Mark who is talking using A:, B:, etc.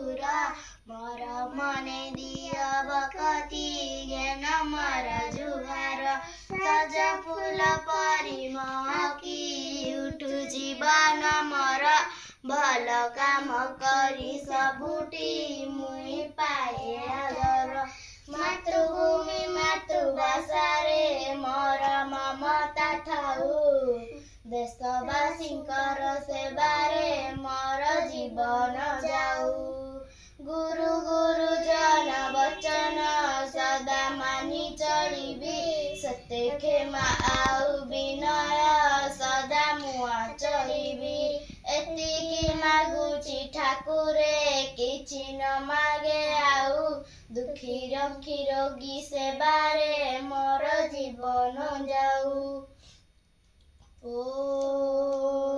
A: ठाकुर मोर मने दिया बकती ज्ञान मोर जुहार सजा फूल परी महकी उठु जीवन मोर भल काम करी सबुटी मुई पाए आदर मातृभूमि मातृभाषा रे मोर ममता थाऊ देशवासींकर सेवारे मोर जीवन जाऊ गुरु गुरुजन वचन सदा मानि चलिबी सत्य क्षमा आउ विनय सदा मुआ चलिबी एतिकी मागुची ठाकुरे किछि न मागे आउ दुखी रखी रोगी सेवारे मोर जीवन जाऊ ओ